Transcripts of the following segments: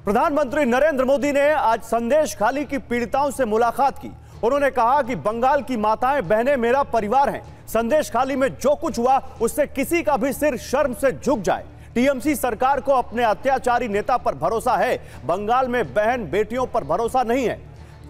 प्रधानमंत्री नरेंद्र मोदी ने आज संदेश खाली की पीड़िताओं से मुलाकात की। उन्होंने कहा कि बंगाल की माताएं बहनें मेरा परिवार हैं। संदेश खाली में जो कुछ हुआ उससे किसी का भी सिर शर्म से झुक जाए। टीएमसी सरकार को अपने अत्याचारी नेता पर भरोसा है, बंगाल में बहन बेटियों पर भरोसा नहीं है।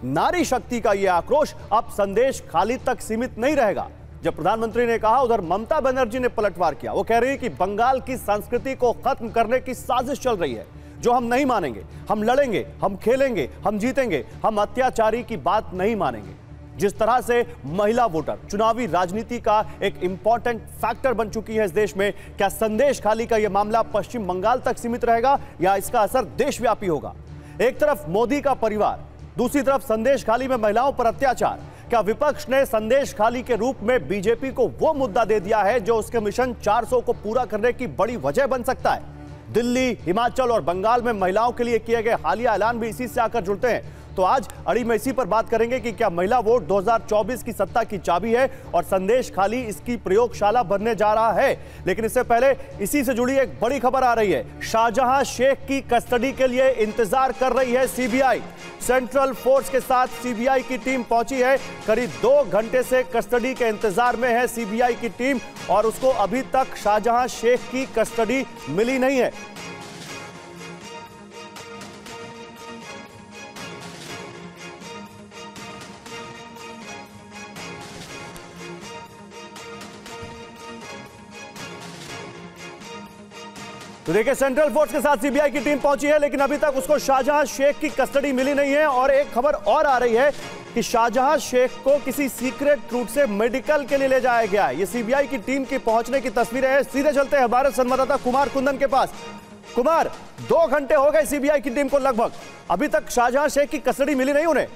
नारी शक्ति का यह आक्रोश अब संदेश खाली तक सीमित नहीं रहेगा। जब प्रधानमंत्री ने कहा, उधर ममता बनर्जी ने पलटवार किया। वो कह रही है कि बंगाल की संस्कृति को खत्म करने की साजिश चल रही है, जो हम नहीं मानेंगे। हम लड़ेंगे, हम खेलेंगे, हम जीतेंगे, हम अत्याचारी की बात नहीं मानेंगे। जिस तरह से महिला वोटर चुनावी राजनीति का एक इंपॉर्टेंट फैक्टर बन चुकी है इस देश में, क्या संदेश खाली का यह मामला पश्चिम बंगाल तक सीमित रहेगा या इसका असर देशव्यापी होगा? एक तरफ मोदी का परिवार, दूसरी तरफ संदेश खाली में महिलाओं पर अत्याचार। क्या विपक्ष ने संदेश खाली के रूप में बीजेपी को वो मुद्दा दे दिया है जो उसके मिशन 400 को पूरा करने की बड़ी वजह बन सकता है? दिल्ली, हिमाचल और बंगाल में महिलाओं के लिए किए गए हालिया ऐलान भी इसी से आकर जुड़ते हैं। तो आज अड़ी में इसी पर बात करेंगे कि क्या महिला वोट 2024 की सत्ता की चाबी है और संदेश खाली इसकी प्रयोगशाला बनने जा रहा है। लेकिन इससे पहले इसी से जुड़ी एक बड़ी खबर आ रही है। शाहजहां शेख की कस्टडी के लिए इंतजार कर रही है सीबीआई। सेंट्रल फोर्स के साथ सीबीआई की टीम पहुंची है। करीब 2 घंटे से कस्टडी के इंतजार में है सीबीआई की टीम और उसको अभी तक शाहजहां शेख की कस्टडी मिली नहीं है। तो देखिए, सेंट्रल फोर्स के साथ सीबीआई की टीम पहुंची है, लेकिन अभी तक उसको शाहजहां शेख की कस्टडी मिली नहीं है। और एक खबर और आ रही है कि शाहजहां शेख को किसी सीक्रेट रूट से मेडिकल के लिए ले जाया गया है। ये सीबीआई की टीम की पहुंचने की तस्वीरें हैं। सीधे चलते हैं हमारे संवाददाता कुमार कुंदन के पास। कुमार, 2 घंटे हो गए सीबीआई की टीम को लगभग, अभी तक शाहजहां शेख की कस्टडी मिली नहीं उन्हें।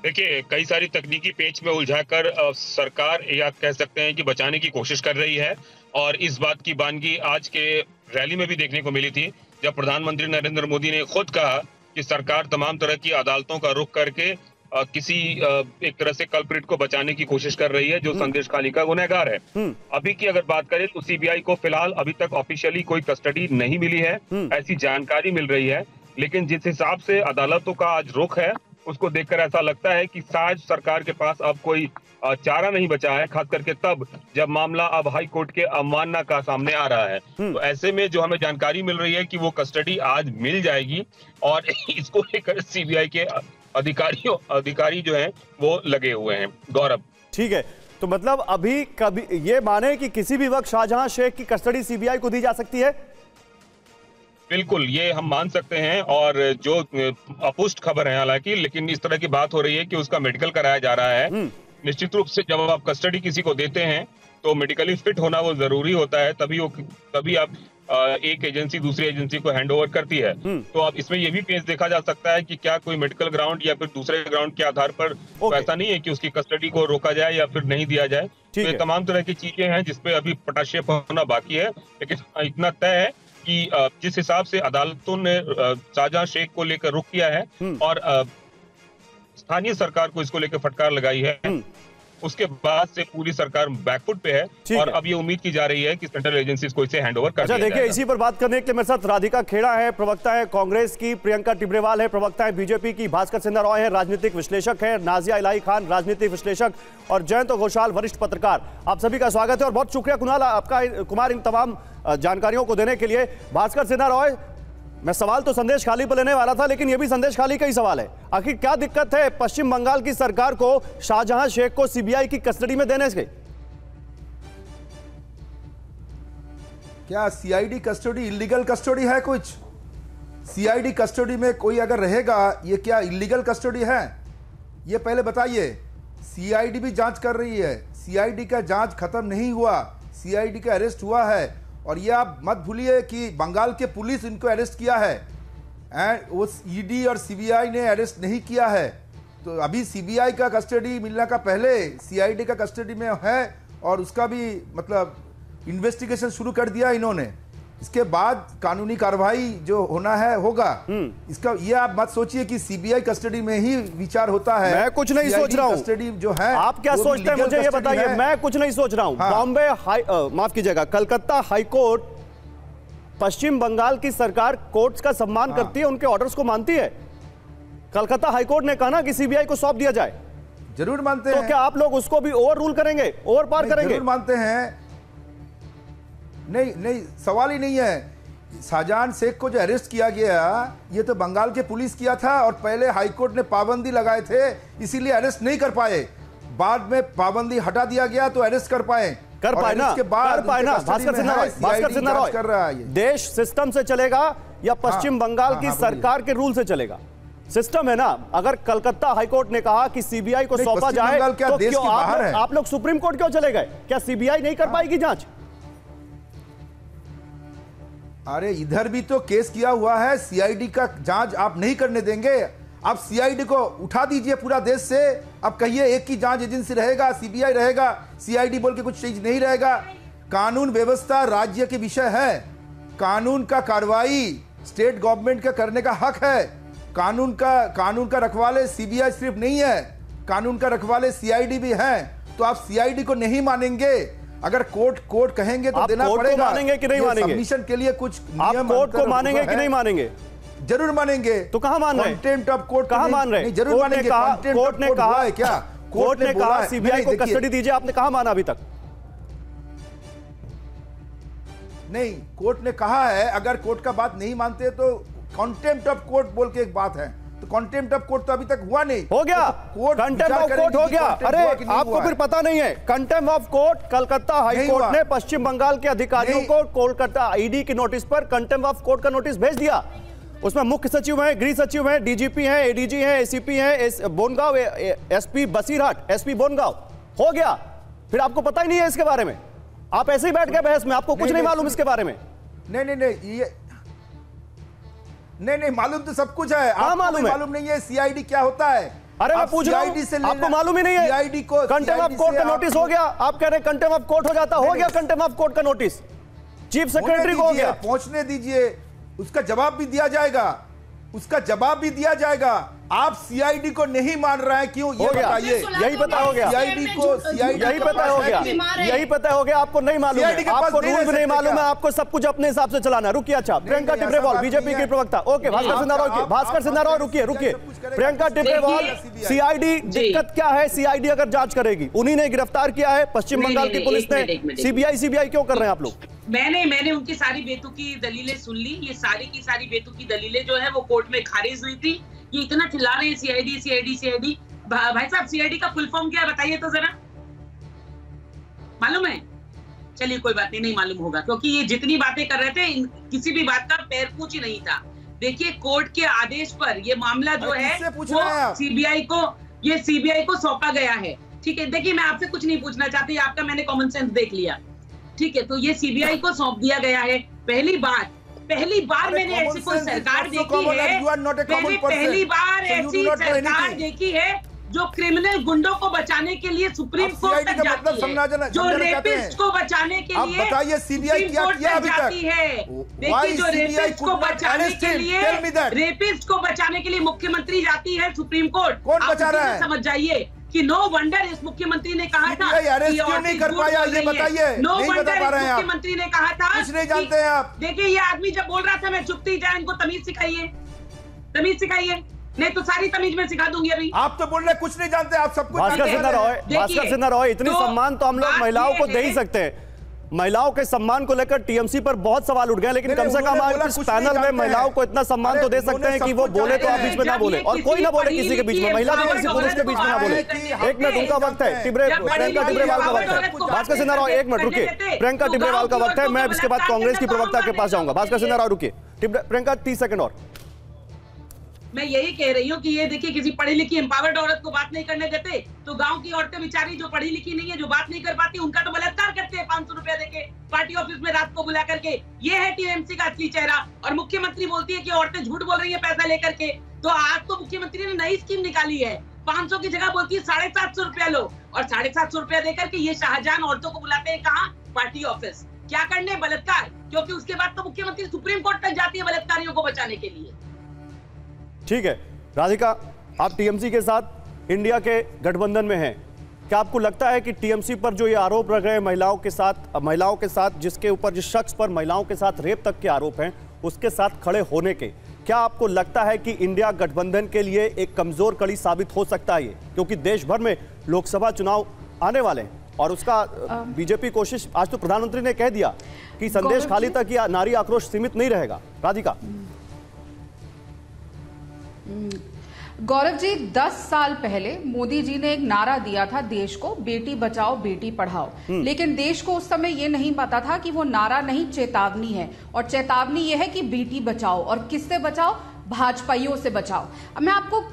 देखिए, कई सारी तकनीकी पेच में उलझाकर सरकार या कह सकते हैं कि बचाने की कोशिश कर रही है। और इस बात की बानगी आज के रैली में भी देखने को मिली थी, जब प्रधानमंत्री नरेंद्र मोदी ने खुद कहा कि सरकार तमाम तरह की अदालतों का रुख करके किसी एक तरह से कल्प्रिट को बचाने की कोशिश कर रही है, जो संदेश खाली का गुनहगार है। अभी की अगर बात करें तो सीबीआई को फिलहाल अभी तक ऑफिशियली कोई कस्टडी नहीं मिली है, ऐसी जानकारी मिल रही है। लेकिन जिस हिसाब से अदालतों का आज रुख है, उसको देखकर ऐसा लगता है कि शायद सरकार के पास अब कोई चारा नहीं बचा है, खास करके तब जब मामला अब हाई कोर्ट के अवमानना का सामने आ रहा है। तो ऐसे में जो हमें जानकारी मिल रही है कि वो कस्टडी आज मिल जाएगी और इसको लेकर सीबीआई के अधिकारी जो हैं वो लगे हुए हैं। गौरव, ठीक है, तो मतलब अभी कभी ये माने कि किसी भी वक्त शाहजहां शेख की कस्टडी सीबीआई को दी जा सकती है? बिल्कुल, ये हम मान सकते हैं। और जो अपुष्ट खबर है हालांकि, लेकिन इस तरह की बात हो रही है कि उसका मेडिकल कराया जा रहा है। निश्चित रूप से जब आप कस्टडी किसी को देते हैं तो मेडिकली फिट होना वो जरूरी होता है, तभी आप एक एजेंसी दूसरी एजेंसी को हैंड ओवर करती है। तो अब इसमें ये भी केस देखा जा सकता है कि क्या कोई मेडिकल ग्राउंड या फिर दूसरे ग्राउंड के आधार पर तो ऐसा नहीं है कि उसकी कस्टडी को रोका जाए या फिर नहीं दिया जाए। तो ये तमाम तरह की चीजें हैं जिसपे अभी पटाक्षेप होना बाकी है। लेकिन इतना तय है कि जिस हिसाब से अदालतों ने शाहजहां शेख को लेकर रुख किया है और स्थानीय सरकार को इसको लेकर फटकार लगाई है, उसके बाद से पूरी सरकार बैकफुट पे है। और अब ये उम्मीद की जा रही है कि सेंट्रल एजेंसीज को इसे हैंडओवर कर दिया जाएगा। देखिए, इसी पर बात करने के लिए मेरे साथ राधिका खेड़ा है, प्रवक्ता है कांग्रेस की, प्रियंका टिब्रेवाल है, प्रवक्ता है बीजेपी की, भास्कर सिन्हा रॉय है, राजनीतिक विश्लेषक है, नाजिया इलाही खान, राजनीतिक विश्लेषक, और जयंत घोषाल, वरिष्ठ पत्रकार। आप सभी का स्वागत है और बहुत शुक्रिया कुमार इन तमाम जानकारियों को देने के लिए। भास्कर सिन्हा रॉय, मैं सवाल तो संदेश खाली पर लेने वाला था, लेकिन यह भी संदेश खाली का ही सवाल है। आखिर क्या दिक्कत है पश्चिम बंगाल की सरकार को शाहजहां शेख को सीबीआई की कस्टडी में देने से? क्या सीआईडी कस्टडी इलीगल कस्टडी है? कुछ सीआईडी कस्टडी में कोई अगर रहेगा, ये क्या इलीगल कस्टडी है? ये पहले बताइए। सीआईडी भी जांच कर रही है, सीआईडी का जांच खत्म नहीं हुआ, सीआईडी का अरेस्ट हुआ है। और ये आप मत भूलिए कि बंगाल के पुलिस इनको अरेस्ट किया है एंड वो ईडी और सीबीआई ने अरेस्ट नहीं किया है। तो अभी सीबीआई का कस्टडी मिलने का पहले सीआईडी का कस्टडी में है और उसका भी मतलब इन्वेस्टिगेशन शुरू कर दिया इन्होंने। इसके बाद कानूनी कार्रवाई जो होना है होगा। इसका ये आप मत सोचिए कि सीबीआई कस्टडी में ही विचार होता है। मैं कुछ नहीं सोच रहा हूँ, कस्टडी जो है आप क्या सोचते हैं मुझे ये बताइए। मैं कुछ नहीं सोच रहा हूँ। बॉम्बे माफ कीजिएगा, कलकत्ता हाईकोर्ट पश्चिम बंगाल की सरकार कोर्ट्स का सम्मान करती है, उनके ऑर्डर्स को मानती है। कलकत्ता हाईकोर्ट ने कहा ना कि सीबीआई को सौंप दिया जाए। जरूर मानते तो हैं। क्या आप लोग उसको भी ओवर रूल करेंगे, ओवर पार करेंगे? जरूर मानते हैं। नहीं, सवाल ही नहीं है। शाहजहां शेख को जो अरेस्ट किया गया, ये तो बंगाल के पुलिस किया था और पहले हाईकोर्ट ने पाबंदी लगाए थे, इसीलिए अरेस्ट नहीं कर पाए। बाद में पाबंदी हटा दिया गया तो अरेस्ट कर पाए ना, कर पाए ना। भास्कर सिन्हा रॉय कर रहा है। देश सिस्टम से चलेगा या पश्चिम बंगाल की सरकार के रूल से चलेगा? सिस्टम है ना। अगर कलकत्ता हाईकोर्ट ने कहा कि सीबीआई को सौंपा जाए तो क्यों आप लोग सुप्रीम कोर्ट क्यों चले गए? क्या सीबीआई नहीं कर पाएगी जांच? अरे इधर भी तो केस किया हुआ है, सीआईडी का जांच आप नहीं करने देंगे। आप सीआईडी को उठा दीजिए पूरा देश से। अब कहिए एक ही जांच एजेंसी रहेगा, सीबीआई रहेगा, सीआईडी बोल के कुछ चीज नहीं रहेगा। कानून व्यवस्था राज्य के विषय है। कानून का कार्रवाई स्टेट गवर्नमेंट का करने का हक है। कानून का रखवाले सीबीआई सिर्फ नहीं है, कानून का रखवाले सीआईडी भी है। तो आप सीआईडी को नहीं मानेंगे? अगर कोर्ट कहेंगे तो देना पड़ेगा। मानेंगे कि नहीं मानेंगे? सबमिशन के लिए कुछ आप कोर्ट को मानेंगे कि नहीं मानेंगे? जरूर मानेंगे। तो कहां मान रहे? कंटेम्प्ट ऑफ कोर्ट कहां मान रहे? जरूर मानेंगे। कोर्ट ने कहा है क्या? कोर्ट ने कहा सीबीआई को कस्टडी दीजिए, आपने कहां माना अभी तक? नहीं, कोर्ट ने कहा है अगर कोर्ट का बात नहीं मानते तो कंटेम्प्ट ऑफ कोर्ट बोल के एक बात है। तो कंटेम्प्ट ऑफ कोर्ट तो अभी तक हुआ नहीं। हो गया, कोर्ट कंटेम्प्ट ऑफ कोर्ट हो गया। अरे आपको फिर पता नहीं है, contempt of court Calcutta high court ने पश्चिम बंगाल के अधिकारियों को कोलकाता ईडी की नोटिस पर कंटेम्प्ट ऑफ कोर्ट का नोटिस भेज दिया। उसमें मुख्य सचिव हैं, गृह सचिव हैं, डीजीपी हैं, एडीजी हैं, एसीपी हैं, बोनगांव एसपी बसीरहाट, एसपी बोनगांव। हो गया, फिर आपको पता ही नहीं है इसके बारे में। आप ऐसे ही बैठ गए बहस में, आपको कुछ नहीं मालूम इसके बारे में। नहीं, मालूम तो सब कुछ है। आपको मालूम नहीं है सीआईडी क्या होता है? अरे मैं पूछ रहा हूं, आपको मालूम ही नहीं है? सीआईडी को कंटेम्प्ट ऑफ कोर्ट का नोटिस हो गया। आप कह रहे हैं कंटेम्प्ट ऑफ कोर्ट हो जाता, हो गया कंटेम्प्ट ऑफ कोर्ट का नोटिस, चीफ सेक्रेटरी को हो गया। पहुंचने दीजिए, उसका जवाब भी दिया जाएगा, उसका जवाब भी दिया जाएगा। आप सीआईडी को नहीं मान रहे हैं, क्यों? ये बताइए। यही पता हो गया, सीआईडी को यही पता हो गया, यही पता हो गया। आपको नहीं मालूम है, आपको रूल भी नहीं मालूम है, आपको सब कुछ अपने हिसाब से चलाना। रुकिए, अच्छा, प्रियंका टिब्रेवाल बीजेपी की प्रवक्ता। ओके, भास्कर सिन्हा रॉय रुकिए। प्रियंका टिब्रेवाल, सीआईडी दिक्कत क्या है? सीआईडी अगर जांच करेगी, उन्हीं ने गिरफ्तार किया है पश्चिम बंगाल की पुलिस ने, सीबीआई क्यों कर रहे हैं आप लोग? मैंने उनकी सारी बेतुकी दलीलें सुन ली। ये सारी की सारी बेतुकी दलीलें जो है वो कोर्ट में खारिज हुई थी। ये इतना चिल्ला रहे हैं सीआईडी। भाई साहब, सीआईडी का फुल फॉर्म क्या है बताइए तो जरा, मालूम है? चलिए कोई बात नहीं मालूम होगा, क्योंकि ये जितनी बातें कर रहे थे किसी भी बात का पैर पूछ ही नहीं था। देखिए, कोर्ट के आदेश पर ये मामला जो है वो सीबीआई को सौंपा गया है। ठीक है, देखिए मैं आपसे कुछ नहीं पूछना चाहती, आपका मैंने कॉमन सेंस देख लिया। ठीक है, तो ये सीबीआई को सौंप दिया गया है। पहली बार मैंने ऐसी कोई सरकार देखी है, पहली बार ऐसी सरकार देखी है जो क्रिमिनल गुंडों को बचाने के लिए सुप्रीम कोर्ट तक जाती है, जो रेपिस्ट को बचाने के लिए बताइए सीबीआई क्या किया अभी तक है। देखिए, जो रेपिस्ट को बचाने के लिए मुख्यमंत्री जाती है सुप्रीम कोर्ट। कौन बचा रहा है? समझ जाइए कि नो वंडर इस मुख्यमंत्री ने कहा था अरेस्ट क्यों नहीं कर पाया, ये बताइए। नो वंडर मुख्यमंत्री ने कहा था, कुछ नहीं जानते हैं आप। देखिए, ये आदमी जब बोल रहा था मैं चुप थी, जाए इनको तमीज सिखाइए। नहीं तो सारी तमीज में सिखा दूंगी अभी। आप तो बोल रहे कुछ नहीं जानते, आप सब कुछ। भास्कर सिन्हा रॉय, इतनी सम्मान तो हम लोग महिलाओं को दे ही सकते हैं। महिलाओं के सम्मान को लेकर टीएमसी पर बहुत सवाल उठ गए, लेकिन कम से कम आप इस पैनल में महिलाओं को इतना सम्मान तो दे सकते हैं कि वो बोले तो आप बीच में ना बोले, और कोई ना बोले किसी के बीच में, महिला भी किसी पुरुष के बीच में ना बोले। एक मिनट उनका वक्त है, प्रियंका टिब्रेवाल का वक्त है। भास्कर सिन्हा रॉय, एक मिनट रुकिए, प्रियंका टिब्रेवाल का वक्त है। मैं इसके बाद कांग्रेस की प्रवक्ता के पास जाऊंगा। भास्कर सिन्हा रॉय रुकिए, प्रियंका 30 सेकंड और। मैं यही कह रही हूँ कि ये देखिए, किसी पढ़ी लिखी एम्पावर्ड औरत को बात नहीं करने देते, तो गांव की औरतें बेचारी जो पढ़ी लिखी नहीं है, जो बात नहीं कर पाती, उनका तो बलात्कार करते हैं 500 रुपया देके पार्टी ऑफिस में रात को बुला करके। ये है टीएमसी का असली चेहरा। और मुख्यमंत्री बोलती है कि औरतें झूठ बोल रही है पैसा लेकर के। तो आज तो मुख्यमंत्री ने नई स्कीम निकाली है, 500 की जगह बोलती है 750 रुपया लो, और 750 रुपया देकर के ये शाहजहां औरतों को बुलाते हैं कहाँ? Party office. क्या करने? बलात्कार। क्योंकि उसके बाद तो मुख्यमंत्री सुप्रीम कोर्ट तक जाती है बलात्कारियों को बचाने के लिए। ठीक है राधिका, आप टीएमसी के साथ इंडिया के गठबंधन में हैं, क्या आपको लगता है कि टीएमसी पर जो ये आरोप लग रहे हैं महिलाओं के साथ जिसके ऊपर, जिस शख्स पर महिलाओं के साथ रेप तक के आरोप हैं, उसके साथ खड़े होने के, क्या आपको लगता है कि इंडिया गठबंधन के लिए एक कमजोर कड़ी साबित हो सकता है ये? क्योंकि देश भर में लोकसभा चुनाव आने वाले हैं और उसका बीजेपी कोशिश, आज तो प्रधानमंत्री ने कह दिया कि संदेश खाली तक या नारी आक्रोश सीमित नहीं रहेगा। राधिका। गौरव जी, 10 साल पहले मोदी जी ने एक नारा दिया था देश को, बेटी बचाओ बेटी पढ़ाओ, लेकिन देश को उस समय यह नहीं पता था कि वो नारा नहीं चेतावनी है, और चेतावनी यह है कि बेटी बचाओ। और किससे बचाओ? भाजपाइयों से बचाओ। अब मैं आपको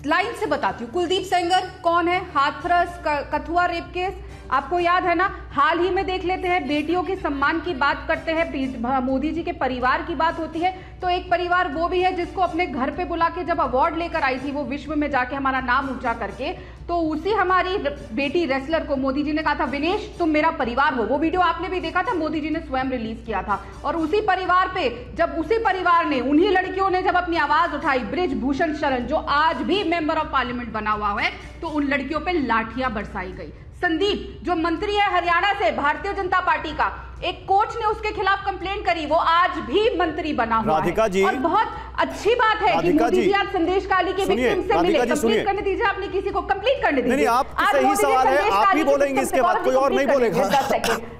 लाइन से बताती हूँ। कुलदीप सेंगर कौन है? हाथरस कथुआ रेप केस आपको याद है ना? हाल ही में देख लेते हैं, बेटियों के सम्मान की बात करते हैं, मोदी जी के परिवार की बात होती है, तो एक परिवार वो भी है जिसको अपने घर पे बुला के जब अवार्ड लेकर आई थी वो विश्व में जाके हमारा नाम ऊंचा करके, तो उसी हमारी बेटी रेसलर को मोदी जी ने कहा था विनेश तुम मेरा परिवार हो। वो वीडियो आपने भी देखा था, मोदी जी ने स्वयं रिलीज किया था। और उसी परिवार पे जब उसी परिवार ने, उन्हीं लड़कियों ने जब अपनी आवाज उठाई, बृजभूषण शरण जो आज भी मेंबर ऑफ पार्लियामेंट बना हुआ है, तो उन लड़कियों पे लाठियां बरसाई गई। संदीप जो मंत्री है हरियाणा से भारतीय जनता पार्टी का, एक कोच ने उसके खिलाफ कंप्लेंट करी, वो आज भी मंत्री बना हुआ है। और बहुत अच्छी बात है कि मोदी जी आज संदेश खाली के विक्टिम से मिले। कंप्लीट करने दीजिए, आपने किसी को कंप्लीट करने दीजिए। नहीं, आपका सही सवाल है, आप ही बोलेंगे, इसके बाद कोई और नहीं बोलेगा।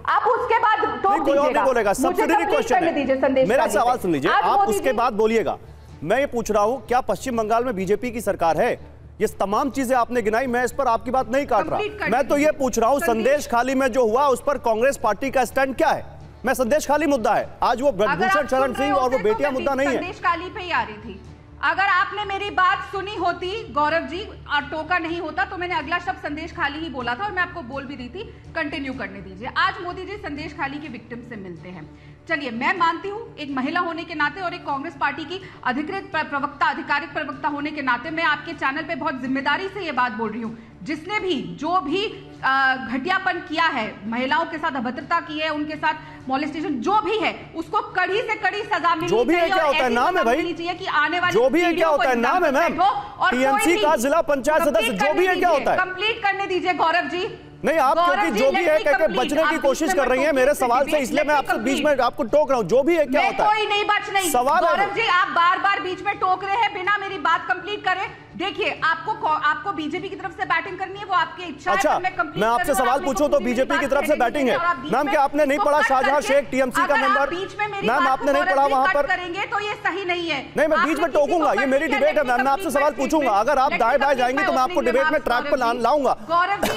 आप उसके बाद कोई और नहीं बोलेगा। सब्सिडरी क्वेश्चन है, मेरा सवाल सुन लीजिए, आप उसके बाद बोलिएगा। मैं ये पूछ रहा हूँ, क्या पश्चिम बंगाल में बीजेपी की सरकार है? ये तमाम चीजें आपने गिनाई, मैं इस पर आपकी बात नहीं काट रहा। मैं तो ये पूछ रहा हूं, संदेश खाली में जो हुआ उस पर कांग्रेस पार्टी का स्टैंड क्या है? मैं संदेश खाली मुद्दा है, आज वो बृजभूषण शरण सिंह और वो बेटियां मुद्दा नहीं है। संदेश खाली पे ही आ रही थी। अगर आपने मेरी बात सुनी होती गौरव जी और टोका नहीं होता, तो मैंने अगला शब्द संदेश खाली ही बोला था और मैं आपको बोल भी दी थी। कंटिन्यू करने दीजिए। आज मोदी जी संदेश खाली के विक्टिम से मिलते हैं। चलिए, मैं मानती हूं एक महिला होने के नाते और एक कांग्रेस पार्टी की अधिकृत प्रवक्ता, आधिकारिक प्रवक्ता होने के नाते मैं आपके चैनल पे बहुत जिम्मेदारी से ये बात बोल रही हूं। जिसने भी जो भी घटियापन किया है, महिलाओं के साथ अभद्रता की है, उनके साथ मॉलेस्टेशन जो भी है, उसको कड़ी से कड़ी सजा मिलनी चाहिए। जो भी है क्या होता है नाम है भाई, कि आने वाली जो भी है क्या होता है नाम है मैम, टीएमसी का जिला पंचायत सदस्य, जो भी है क्या होता है। कंप्लीट करने दीजिए गौरव जी। नहीं, आप क्योंकि जो भी है कहकर बचने की कोशिश कर रही हैं मेरे सवाल से, इसलिए मैं आपसे बीच में आपको टोक रहा हूं। जो भी है क्या होता है, कोई नहीं बच नहीं सवाल है। गौरव जी, आप बार बार बीच में टोक रहे हैं बिना मेरी बात कंप्लीट करे। देखिए, आपको बीजेपी की तरफ से बैटिंग करनी है, वो आपकी इच्छा है। अच्छा, मैं आपसे सवाल पूछूं तो बीजेपी की तरफ से बैटिंग है मैम? क्या आपने नहीं पढ़ा शाहजहां शेख टीएमसी का मेंबर? मैम आपने नहीं पढ़ा वहां पर? करेंगे तो ये सही नहीं है। नहीं, मैं बीच में टोकूंगा, ये मेरी डिबेट है मैम, मैं आपसे सवाल पूछूंगा। अगर आप दाएं बाएं जाएंगे तो मैं आपको डिबेट में ट्रैक पर लाऊंगा।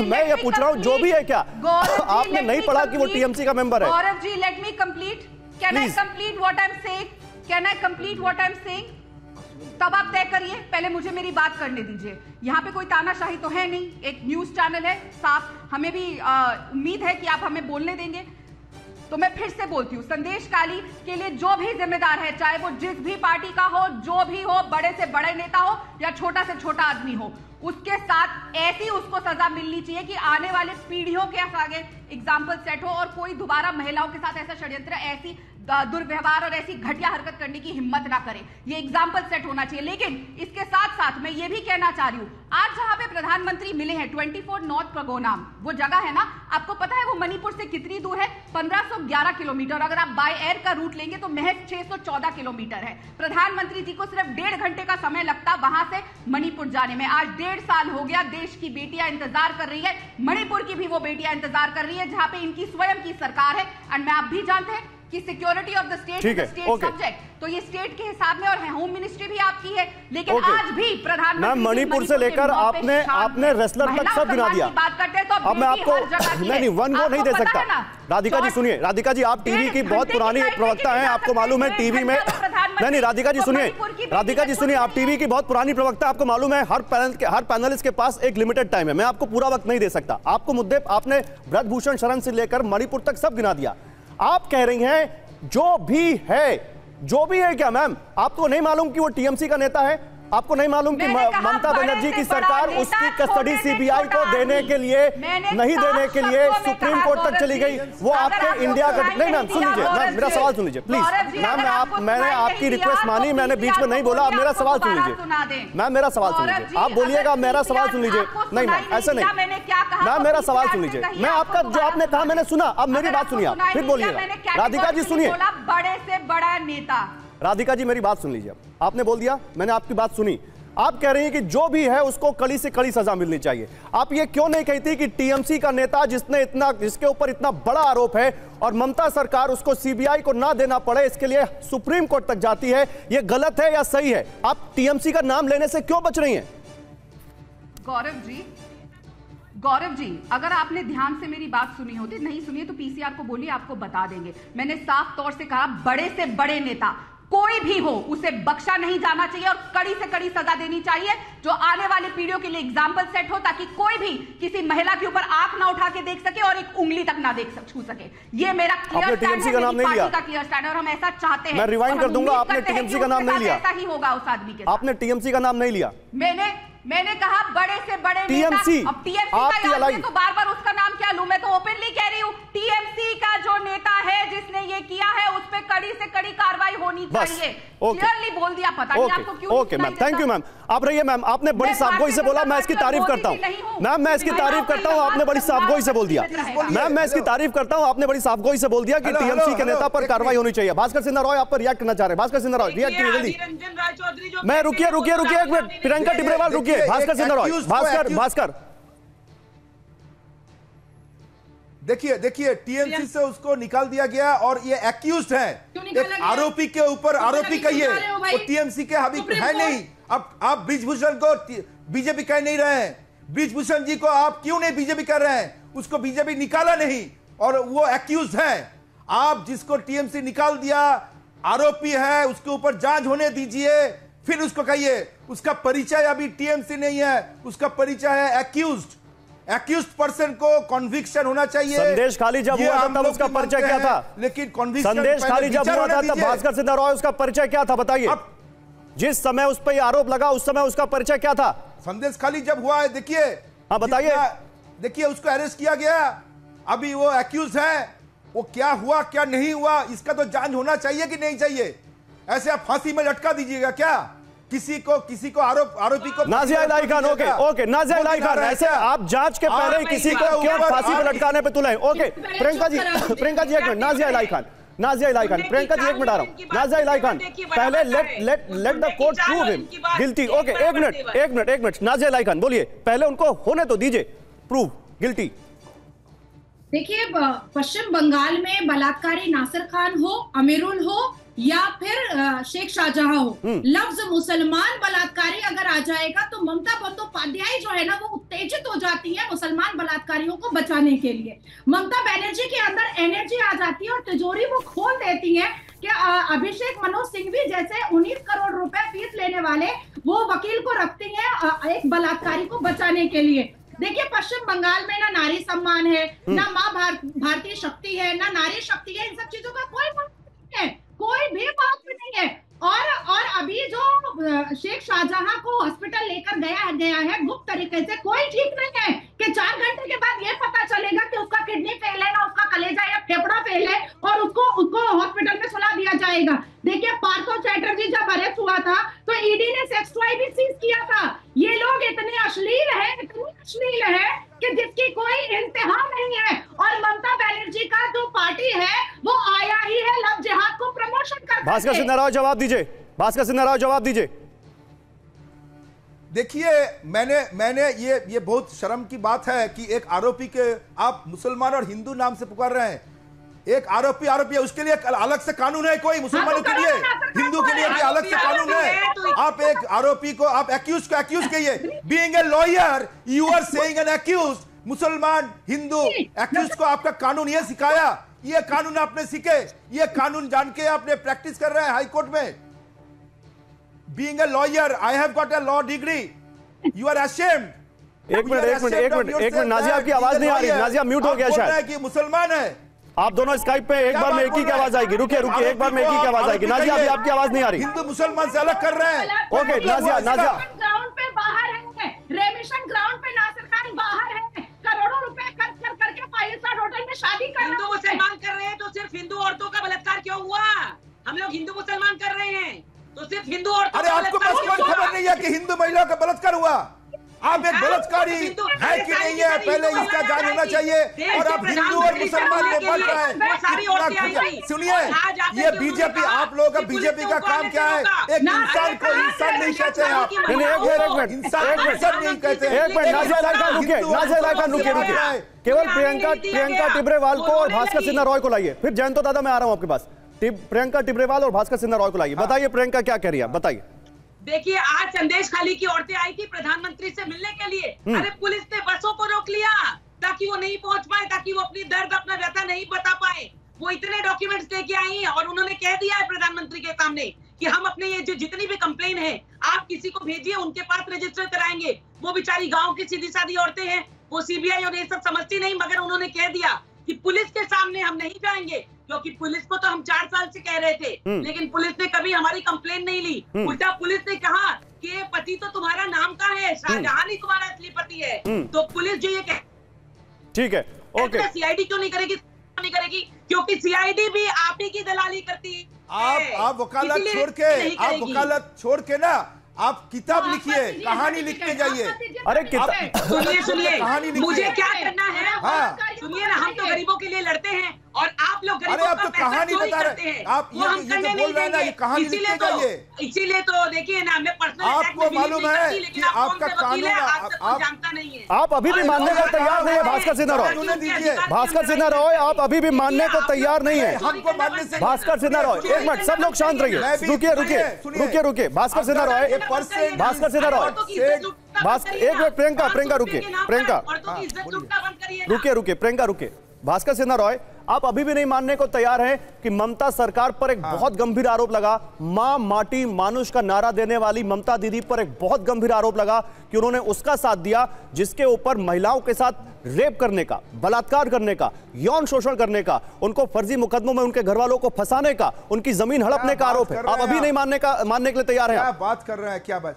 मैं ये पूछ रहा हूँ, जो भी है क्या आपने नहीं पढ़ा कि वो टीएमसी का मेंबर है? Gaurav ji, let me complete. Can I complete what I am saying? Can I complete what I am saying? तब आप तय करिए, पहले मुझे मेरी बात करने दीजिए। यहाँ पे कोई तानाशाही तो है नहीं, एक न्यूज चैनल है साफ, हमें भी उम्मीद है कि आप हमें बोलने देंगे। तो मैं फिर से बोलती हूँ, संदेश खाली के लिए जो भी जिम्मेदार है, चाहे वो जिस भी पार्टी का हो, जो भी हो, बड़े से बड़े नेता हो या छोटा से छोटा आदमी हो, उसके साथ ऐसी उसको सजा मिलनी चाहिए कि आने वाले पीढ़ियों के आगे एग्जाम्पल सेट हो और कोई दोबारा महिलाओं के साथ ऐसा षड्यंत्र, ऐसी दुर्व्यवहार और ऐसी घटिया हरकत करने की हिम्मत ना करे। ये एग्जाम्पल सेट होना चाहिए। लेकिन इसके साथ साथ मैं ये भी कहना चाह रही हूँ, आज जहां पे प्रधानमंत्री मिले हैं 24 नॉर्थ प्रगोनाम, वो जगह है ना, आपको पता है वो मणिपुर से कितनी दूर है? 1511 किलोमीटर। अगर आप बाय एयर का रूट लेंगे तो महज 614 किलोमीटर है। प्रधानमंत्री जी को सिर्फ 1.5 घंटे का समय लगता वहां से मणिपुर जाने में। आज 1.5 साल हो गया, देश की बेटियां इंतजार कर रही है, मणिपुर की भी वो बेटियां इंतजार कर रही है जहां पे इनकी स्वयं की सरकार है। एंड मैं आप भी जानते हैं कि security of the state is state subject, तो ये स्टेट के हिसाब में, और होम मिनिस्ट्री भी आपकी है। लेकिन आज भी प्रधानमंत्री मणिपुर से लेकर आपने रेसलर तक सब गिना दिया। बात करते हैं तो अब मैं आपको नहीं वन वो नहीं दे सकता। राधिका जी सुनिए, राधिका जी आप टीवी की बहुत पुरानी प्रवक्ता हैं, आपको मालूम है टीवी में नहीं, राधिका जी सुनिए, राधिका जी सुनिए, आप टीवी की बहुत पुरानी प्रवक्ता, आपको मालूम है हर पैनलिस्ट के पास एक लिमिटेड टाइम है, मैं आपको पूरा वक्त नहीं दे सकता। आपको मुद्दे, आपने बृजभूषण शरण से लेकर मणिपुर तक सब गिना दिया। आप कह रही हैं जो भी है क्या मैम? आपको नहीं मालूम कि वो टीएमसी का नेता है? आपको नहीं मालूम कि ममता बनर्जी की सरकार उसकी कस्टडी सीबीआई को देने के लिए नहीं देने के लिए सुप्रीम कोर्ट तक चली गई? वो आपके इंडिया का नहीं मैम सुन लीजिए, मैम मेरा सवाल सुन लीजिए प्लीज। मैम मैंने आपकी रिक्वेस्ट मानी, मैंने बीच में नहीं बोला, आप मेरा सवाल सुन लीजिए। मैम मेरा सवाल सुन लीजिए, आप बोलिएगा मेरा सवाल सुन लीजिए। नहीं मैम ऐसे नहीं, मैम मेरा सवाल सुन लीजिए। मैं आपका जो आपने कहा मैंने सुना, अब मेरी बात सुनिए, आप फिर बोलिएगा। राधिका जी सुनिए, बड़े से बड़ा नेता। राधिका जी मेरी बात सुन लीजिए। आपने बोल दिया, मैंने आपकी बात सुनी। आप कह रही हैं कि जो भी है उसको कड़ी से कड़ी सजा मिलनी चाहिए। आप ये क्यों नहीं कहती कि टीएमसी का नेता जिसके ऊपर इतना बड़ा आरोप है और ममता सरकार उसको सीबीआई को ना देना पड़े इसके लिए सुप्रीम कोर्ट तक जाती है, ये गलत है या सही है? आप टीएमसी का नाम लेने से क्यों बच रही हैं? गौरव जी, अगर आपने ध्यान से मेरी बात सुनी होती, नहीं सुनी तो पीसीआर को बोलिए, आपको बता देंगे। मैंने साफ तौर से कहा बड़े से बड़े नेता कोई भी हो उसे बख्शा नहीं जाना चाहिए और कड़ी से कड़ी सजा देनी चाहिए, जो आने वाली पीढ़ियों के लिए एग्जाम्पल सेट हो, ताकि कोई भी किसी महिला के ऊपर आंख ना उठा के देख सके और एक उंगली तक ना छू सके। ये मेरा क्लियर स्टैंड है, मेरी पार्टी का क्लियर स्टैंड है और हम ऐसा चाहते हैं। मैं रिवाइंड कर दूंगा, आपने टीएमसी का नाम नहीं लिया। ऐसा ही होगा उस आदमी के साथ। आपने टीएमसी का नाम नहीं लिया। मैंने कहा बड़े से बड़े टीएमसी, अब टीएमसी का तो बार-बार उसका नाम क्या लूं? मैं तो ओपनली कह रही हूं, टीएमसी का जो नेता है जिसने ये किया है उस पे कड़ी से कड़ी कार्रवाई होनी चाहिए। क्लियरली बोल दिया, पता नहीं आपको क्यों। Okay ma'am, thank you ma'am. आप रहिए मैम, आपने बड़ी साफगोई से बोला, मैं इसकी तारीफ करता हूं मैम, मैं इसकी तारीफ करता हूं। आपने बड़ी साफगोई से बोल दिया मैम, मैं इसकी तारीफ करता हूं। आपने बड़ी साफगोई से बोल दिया कि टीएमसी के नेता पर कार्रवाई होनी चाहिए। भास्कर सिन्हा रॉय आप पर रिएक्ट करना चाह रहे हैं। भास्कर सिन्हा रॉय रिएक्ट कीजिए जल्दी। मैं रुकिए एक मिनट, प्रियंका टिब्रेवाल रुकिए। भास्कर सिन्हा रॉय, भास्कर देखिए टीएमसी से उसको निकाल दिया गया और ये एक्यूज्ड है, एक आरोपी के ऊपर आरोपी कहिए, वो टीएमसी के हावी है नहीं। अब आप ब्रिजभूषण को बीजेपी कह नहीं रहे हैं, ब्रिजभूषण जी को आप क्यों नहीं बीजेपी कर रहे हैं? उसको बीजेपी निकाला नहीं और वो एक्यूज्ड है। आप जिसको टीएमसी निकाल दिया आरोपी है, उसके ऊपर जांच होने दीजिए, फिर उसको कहिए। उसका परिचय अभी टीएमसी नहीं है, उसका परिचय है एक्यूज्ड पर्सन को कॉन्विक्शन होना चाहिए। संदेश खाली जब हुआ था तब उसका परिचय क्या था? लेकिन कॉन्विक्शन संदेश खाली जब हुआ था तब भास्कर सिन्हा रॉय उसका परिचय क्या था बताइए? जिस समय उस पर आरोप लगा उस समय उसका परिचय क्या था? संदेश खाली जब हुआ है, देखिए, हाँ बताइए। देखिए उसको अरेस्ट किया गया, अभी वो एक्यूज है, वो क्या हुआ क्या नहीं हुआ इसका तो जांच होना चाहिए कि नहीं चाहिए? ऐसे आप फांसी में लटका दीजिएगा क्या किसी को आरोपी को? नाजिया इलाही खान, ओके नाजिया इलाही खान, ऐसे आप जांच के पहले ही किसी को क्यों फांसी में लटकाने पे तुले? ओके प्रियंका जी एक मिनट। नाजिया इलाही खान, प्रियंका जी एक मिनट आ रहा हूं। नाजिया इलाही खान, पहले let the court prove him guilty. Okay एक मिनट नाजिया इलाही खान बोलिए, पहले उनको होने तो दीजिए प्रूव गिल्टी। देखिए, पश्चिम बंगाल में बलात्कारी नासिर खान हो, अमीरुल हो या फिर शेख शाहजहां हो, लफ्ज मुसलमान बलात्कारी अगर आ जाएगा तो ममता बंदोपाध्याय जो है ना वो उत्तेजित हो जाती है मुसलमान बलात्कारियों को बचाने के लिए। ममता बनर्जी के अंदर एनर्जी आ जाती है और तिजोरी वो खोल देती है कि अभिषेक मनोज सिंघवी जैसे 19 करोड़ रुपए फीस लेने वाले वो वकील को रखती है एक बलात्कारी को बचाने के लिए। देखिए, पश्चिम बंगाल में ना नारी सम्मान है, ना माँ भारतीय शक्ति है, ना नारी शक्ति है, इन सब चीजों का कोई मतलब नहीं है, कोई भी बात नहीं है। और अभी जो शेख शाहजहां को हॉस्पिटल लेकर गया है गुप्त तरीके से, कोई ठीक नहीं है कि 4 घंटे के बाद ये पता चलेगा कि उसका किडनी फेल है, ना उसका कलेजा या फेफड़ा फेल है और उसको हॉस्पिटल में सुला दिया जाएगा। देखिए, पार्थो चैटर्जी जब अरेस्ट हुआ था तो ईडी ने सेक्स टॉय भी सीज किया था। ये लोग इतने अश्लील है कि जिसकी कोई इंतहा नहीं है। और ममता बनर्जी का जो पार्टी है वो आया ही है लव जिहाद को प्रमोशन करके। भास्कर सिन्हा राव जवाब दीजिए। देखिए, मैंने ये बहुत शर्म की बात है कि एक आरोपी के आप मुसलमान और हिंदू नाम से पुकार रहे हैं। एक आरोपी है, उसके लिए अलग से कानून है कोई? मुसलमानों के लिए, हिंदू के लिए भी अलग से कानून है। आप एक आरोपी को आप एक्यूज कहिए। Being a lawyer you are saying an accuse, मुसलमान हिंदू एक्यूज को आपका कानून ये सिखाया? ये कानून आपने सीखे, ये कानून जान के आपने प्रैक्टिस कर रहे हैं हाई कोर्ट में। Being a lawyer, I have got a law degree, you are ashamed. एक मिनट नाजिया, आपकी आवाज नहीं आ रही। नाजिया म्यूट हो गया शायद। कि मुसलमान है, आप दोनों स्काइप पे एक बार में एक ही की आवाज आएगी। रुकिए रुकिए, एक बार में एक ही की आवाज आएगी। नाजिया अभी आपकी आवाज नहीं आ रही। हिंदू मुसलमान से अलग कर रहे हैं। ओके नाजिया, नाजिया ग्राउंड पे बाहर है, रेमिशन ग्राउंड पे नासिर खान बाहर है, करोड़ों रुपए खर्च कर करके 5 स्टार होटल में शादी कर रहे हैं। हिंदू मुसलमान कर रहे हैं तो सिर्फ हिंदू औरतों का बलात्कार क्यों हुआ? हम लोग हिंदू मुसलमान कर रहे हैं तो सिर्फ हिंदू औरतों। अरे आपको खबर नहीं है कि हिंदू महिलाओं का बलात्कार हुआ? आप एक बलात्कारी है कि नहीं है, पहले इसका जान होना चाहिए। और आप हिंदू और मुसलमान में बढ़ रहे हैं। सुनिए, ये बीजेपी, आप लोगों का बीजेपी का काम क्या है? एक इंसान को इंसान नहीं कहते हैं आप। एक मिनट इंसान नहीं कहते। एक मिनट नाजिया लाइका रुके, नाजिया लाइका रुके। केवल प्रियंका टिब्रेवाल को और भास्कर सिन्हा रॉय को लाइए, फिर जयंतो दादा मैं आ रहा हूं आपके पास। प्रियंका टिब्रेवाल और भास्कर सिन्हा रॉय को लाइए। बताइए प्रियंका क्या कह रही है, बताइए। देखिए, आज संदेश खाली की औरतें आई थी प्रधानमंत्री से मिलने के लिए। अरे पुलिस ने बसों को रोक लिया ताकि वो नहीं पहुंच पाए, ताकि वो अपनी दर्द, अपना व्यथा नहीं बता पाए। वो इतने डॉक्यूमेंट्स लेके आई हैं और उन्होंने कह दिया है प्रधानमंत्री के सामने कि हम अपने ये जो जितनी भी कंप्लेन है आप किसी को भेजिए, उनके पास रजिस्टर कराएंगे। वो बेचारी गाँव की सीधी सादी औरतें हैं, वो सीबीआई और ये सब समझती नहीं, मगर उन्होंने कह दिया कि पुलिस के सामने हम नहीं जाएंगे, क्योंकि पुलिस को तो हम 4 साल से कह रहे थे, लेकिन पुलिस ने कभी हमारी कंप्लेन नहीं ली। उल्टा पुलिस ने कहा कि पति तो तुम्हारा नाम का है, शाहजहां ही तुम्हारा असली पति है। तो पुलिस जो ये ठीक है, ओके, सीआईडी क्यों नहीं करेगी? नहीं करेगी क्योंकि सीआईडी भी आप ही की दलाली करती है। आप वकालत छोड़ के ना आप किताब लिखिए, कहानी लिखते जाइए। अरे किताब सुनिए, मुझे क्या करना है? हाँ। सुनिए ना, हम तो गरीबों के लिए लड़ते हैं और आप लोग अरे आप तो कहानी बता रहे हैं, आप ये तो बोल रहे हैं ना, ये कहानी लिखते जाइए। इसीलिए तो देखिए ना, मैं पर्सनल आपको मालूम है कि आपका कानून आप जानता नहीं है। आप अभी भी मानने को तैयार नहीं है भास्कर सिन्हा रॉय। भास्कर सिन्हा रॉय आप अभी भी मानने को तैयार नहीं है। हमको मानने से भास्कर सिन्हा रॉय, एक मिनट सब लोग शांत रहिए। रुकिए भास्कर सिन्हा रॉय, भास्कर सिन्हा रॉय, एक मिनट प्रियंका रुकिए, प्रियंका रुकिए। भास्कर सिन्हा रॉय, आप अभी भी नहीं मानने को तैयार हैं कि ममता सरकार पर एक बहुत गंभीर आरोप लगा, मां माटी मानुष का नारा देने वाली ममता दीदी पर एक बहुत गंभीर आरोप लगा कि उन्होंने उसका साथ दिया जिसके ऊपर महिलाओं के साथ रेप करने का, बलात्कार करने का, यौन शोषण करने का, उनको फर्जी मुकदमों में उनके घर वालों को फंसाने का, उनकी जमीन हड़पने का आरोप है। आप अभी नहीं मानने के लिए तैयार हैं? क्या बात कर रहे हैं, क्या बात?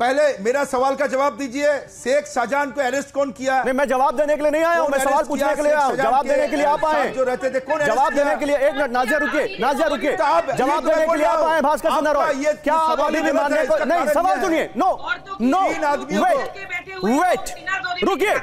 पहले मेरा सवाल का जवाब दीजिए। शेख शाहजहां को अरेस्ट कौन किया? नहीं, मैं जवाब देने के लिए नहीं आया हूं, मैं सवाल पूछने के लिए आया हूं। जवाब देने के लिए आप आए जो रहते थे, कौन जवाब देने के लिए? एक मिनट नाजिया रुकिए, जवाब देने के लिए आप आए भास्कर सिन्हा रॉय। क्या आप अभी भी मानने को नहीं? सवाल सुनिए। नो, वेट, रुकिए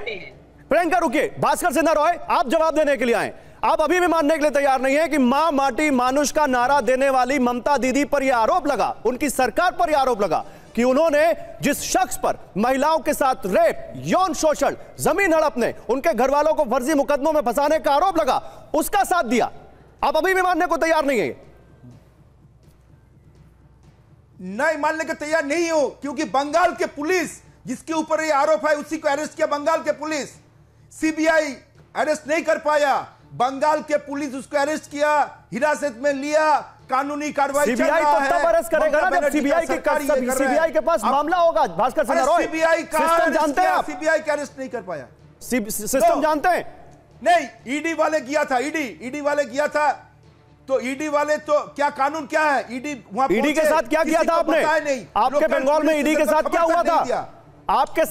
प्रियंका, रुकिए। भास्कर सिन्हा रॉय, आप जवाब देने के लिए आए। आप अभी भी मानने के लिए तैयार नहीं है कि मां माटी मानुष का नारा देने वाली ममता दीदी पर यह आरोप लगा, उनकी सरकार पर यह आरोप लगा कि उन्होंने जिस शख्स पर महिलाओं के साथ रेप, यौन शोषण, जमीन हड़पने, उनके घर वालों को फर्जी मुकदमों में फंसाने का आरोप लगा, उसका साथ दिया। आप अभी भी मानने को तैयार नहीं है? नहीं मानने को तैयार नहीं हो, क्योंकि बंगाल के पुलिस जिसके ऊपर यह आरोप है उसी को अरेस्ट किया। बंगाल के पुलिस, सीबीआई अरेस्ट नहीं कर पाया, बंगाल के पुलिस उसको अरेस्ट किया, हिरासत में लिया, कानूनी कार्रवाई चल रहा है। सीबीआई तो तब अरेस्ट करेगा ना जब सीबीआई के पास मामला होगा। भास्कर सिन्हा रॉय, सिस्टम जानते हैं आप? सीबीआई का अरेस्ट नहीं कर पाया, सिस्टम जानते हैं? नहीं, ईडी वाले किया था, ईडी वाले किया था। तो ईडी वाले तो क्या कानून क्या है? ईडी के साथ क्या किया था आपने? आपके बंगाल में ईडी के साथ क्या हुआ था? आपके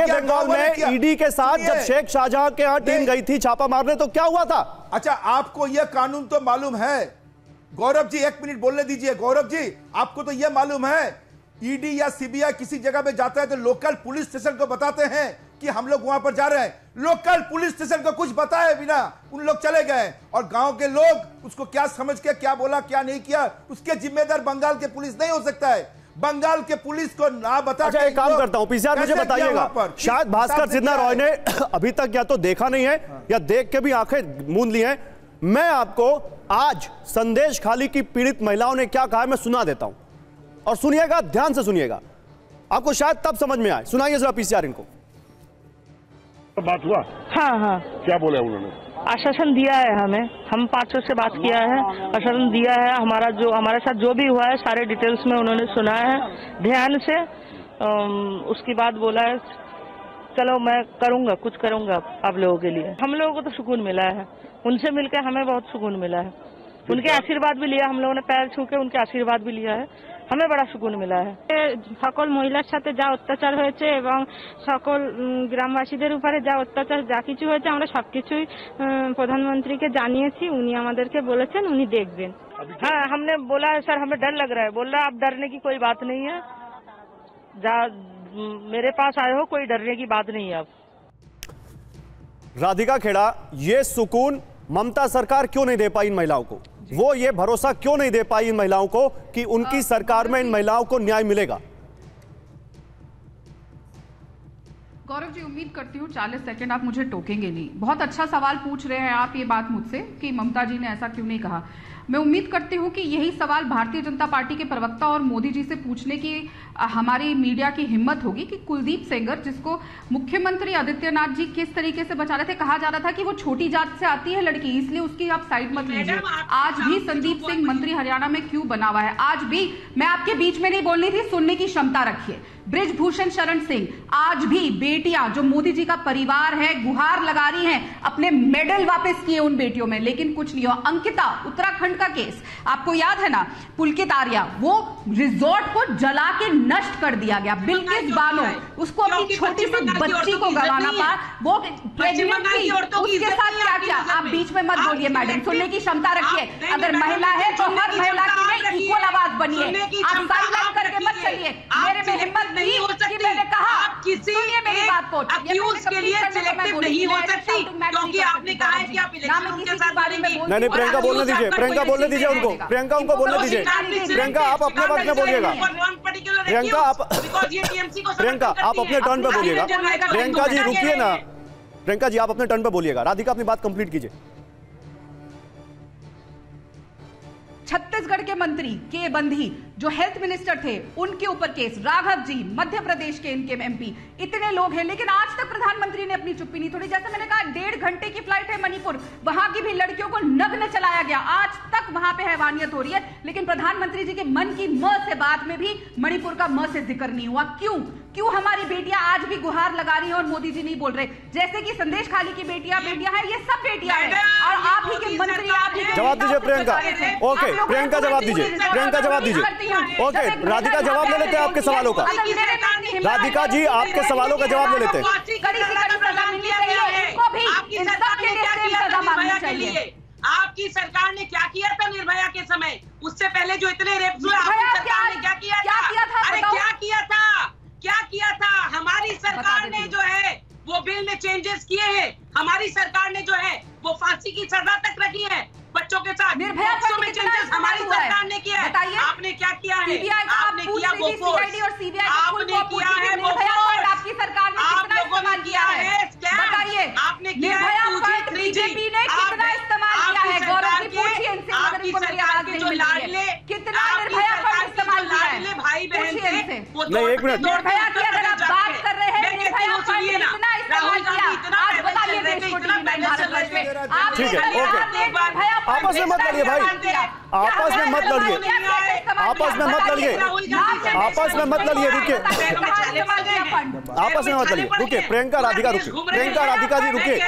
बंगाल में ईडी के साथ जब शेख शाहजहां के यहां टीम गई थी छापा मारने, तो क्या हुआ था? अच्छा, आपको यह कानून तो मालूम है? गौरव जी, 1 मिनट बोलने दीजिए। गौरव जी, आपको तो यह मालूम है ईडी या सीबीआई किसी जगह पे जाता है तो लोकल पुलिस स्टेशन को बताते हैं कि हम लोग वहां पर जा रहे हैं। लोकल पुलिस स्टेशन को कुछ बताए बिना उन लोग चले गए, और गांव के लोग उसको क्या समझ के क्या बोला क्या नहीं किया, उसके जिम्मेदार बंगाल के पुलिस नहीं हो सकता है। बंगाल के पुलिस को ना बता। अच्छा, एक काम करता हूं, पीसीआर मुझे बताइएगा, शायद भास्कर सिन्हा रॉय ने अभी तक या तो देखा नहीं है या देख के भी आंखें मूंद ली हैं। मैं आपको आज संदेश खाली की पीड़ित महिलाओं ने क्या कहा है मैं सुना देता हूं, और सुनिएगा, ध्यान से सुनिएगा, आपको शायद तब समझ में आए। सुनाइए जरा पीसीआर इनको। बात हुआ? हाँ। क्या बोला उन्होंने? आश्वासन दिया है हमें, हम 500 से बात किया है, आश्वासन दिया है। हमारा जो हमारे साथ जो भी हुआ है सारे डिटेल्स में उन्होंने सुना है ध्यान से। उसके बाद बोला है चलो मैं करूँगा, कुछ करूँगा आप लोगों के लिए। हम लोगों को तो सुकून मिला है, उनसे मिलकर हमें बहुत सुकून मिला है। उनके आशीर्वाद भी लिया हम लोगों ने, पैर छू के उनके आशीर्वाद भी लिया है, हमें बड़ा सुकून मिला है। সকল মহিলার সাথে যা অত্যাচার হয়েছে এবং সকল গ্রামবাসীদের উপরে যা অত্যাচার যা কিছু হয়েছে আমরা সবকিছুই প্রধানমন্ত্রীকে জানিয়েছি, উনি আমাদেরকে বলেছেন উনি দেখবেন। हाँ, हमने बोला है सर हमें डर लग रहा है। बोल रहा आप डरने की कोई बात नहीं है, मेरे पास आए हो, कोई डरने की बात नहीं है। अब राधिका खेड़ा, ये सुकून ममता सरकार क्यों नहीं दे पाई इन महिलाओं को? वो ये भरोसा क्यों नहीं दे पाई इन महिलाओं को कि उनकी सरकार में इन महिलाओं को न्याय मिलेगा? गौरव जी, उम्मीद करती हूँ 40 सेकंड आप मुझे टोकेंगे नहीं। बहुत अच्छा सवाल पूछ रहे हैं आप ये बात मुझसे कि ममता जी ने ऐसा क्यों नहीं कहा। मैं उम्मीद करती हूँ कि यही सवाल भारतीय जनता पार्टी के प्रवक्ता और मोदी जी से पूछने की हमारी मीडिया की हिम्मत होगी कि कुलदीप सेंगर, जिसको मुख्यमंत्री आदित्यनाथ जी किस तरीके से बचा रहे थे, कहा जा रहा था कि वो छोटी जात से आती है लड़की, इसलिए उसकी आप साइड मत लीजिए। आज भी संदीप सिंह मंत्री हरियाणा में क्यों बना हुआ है? आज भी मैं आपके बीच में नहीं बोलनी थी, सुनने की क्षमता रखिए। बृजभूषण शरण सिंह, आज भी बेटियां जो मोदी जी का परिवार है गुहार लगा रही हैं, अपने मेडल वापस किए उन बेटियों में, लेकिन कुछ नहीं हुआ। अंकिता, उत्तराखंड का केस आपको याद है ना, पुलकित आर्या, वो रिजॉर्ट को जला के नष्ट कर दिया गया। बिल्किस बानो, उसको अपनी छोटी सी बच्ची को गंवाना पड़ा, वो प्रेग्नेंट थी, उसके साथ क्या किया? आप बीच में मत बोलिए मैडम, सुनने की क्षमता रखिए। अगर महिला है तो हर महिला की नहीं इक्वल आवाज बनिए, आप साइड करके मत चलिए। मेरे में हिम्मत नहीं हो सकती, मैंने कहा आप किसी मेरी बात को अक्यूज के लिए सिलेक्टिव नहीं हो सकती, क्योंकि आपने कहा है कि आप इलेक्शन के साथ बारे में नहीं, प्रियंका बोलने दीजिए, प्रियंका बोलने दीजिए उनको, प्रियंका उनको बोलने दीजिए। प्रियंका आप अपने वक्त में बोलिएगा, प्रियंका आप अपने टर्न पे बोलिएगा। प्रियंका जी रुकिए ना, प्रियंका जी आप अपने टर्न पे बोलिएगा। राधिका अपनी बात कंप्लीट कीजिए। छत्तीसगढ़ के मंत्री के बंधी जो हेल्थ मिनिस्टर थे, उनके ऊपर केस, राघव जी मध्य प्रदेश के इनके एमपी, इतने लोग हैं, लेकिन आज तक प्रधानमंत्री ने अपनी चुप्पी नहीं तोड़ी। जैसे मैंने कहा 1.5 घंटे की फ्लाइट है मणिपुर, वहां की भी लड़कियों को नग्न चलाया गया, आज तक वहां पे हैवानियत हो रही है, लेकिन प्रधानमंत्री जी के मन की म से बात में भी मणिपुर का म से जिक्र नहीं हुआ। क्यों हमारी बेटियां आज भी गुहार लगा रही हैं और मोदी जी नहीं बोल रहे? जैसे कि संदेश खाली की बेटियां हैं, ये सब बेटियां हैं, और आप ही के मंत्री, आप ही जवाब दीजिए प्रियंका। ओके प्रियंका जवाब दीजिए, प्रियंका जवाब दीजिए। ओके राधिका जवाब ले लेते हैं आपके सवालों का। राधिका जी आपके सवालों का जवाब ले लेते हैं। आपकी सरकार ने क्या किया था निर्भया के समय? उससे पहले जो इतने रेप्स हुए, आपकी सरकार ने क्या किया था? अरे क्या किया था? हमारी सरकार ने जो है वो बिल में चेंजेस किए हैं, हमारी सरकार ने जो है वो फांसी की सजा तक रखी है बच्चों के साथ। निर्भया में चेंजेस हमारी सरकार ने किया है। आपने क्या किया है? आपने किया वो फोर्स, आपने किया है वो फोर्स, आपकी सरकार ने कितना इस्तेमाल किया है? बताइए, आपने किया है 2G 3G, बीजेपी ने कितना इस्तेमाल किया है? गौरव जी पूछिए इनसे, आपकी सरकार के जो लाडले, कितना निर्भया पर इस्तेमाल किया है? भाई बहन थे, नहीं एक मिनट, निर्भया की अगर आप बात कर रहे हैं, निर्भया पर कितना इस्तेमाल किया आज बताइए देश को टीवी में, भारतवर्ष में। आप ठीक है, ओके आपस में मत लड़िए भाई, आपस में मत लड़िए, आपस में मत लड़िए, आपस में मत लड़िए, रुकिए, आपस में मत लड़िए, रुकिए। प्रियंका राधिका रुकिए, प्रियंका राधिका जी रुकिए,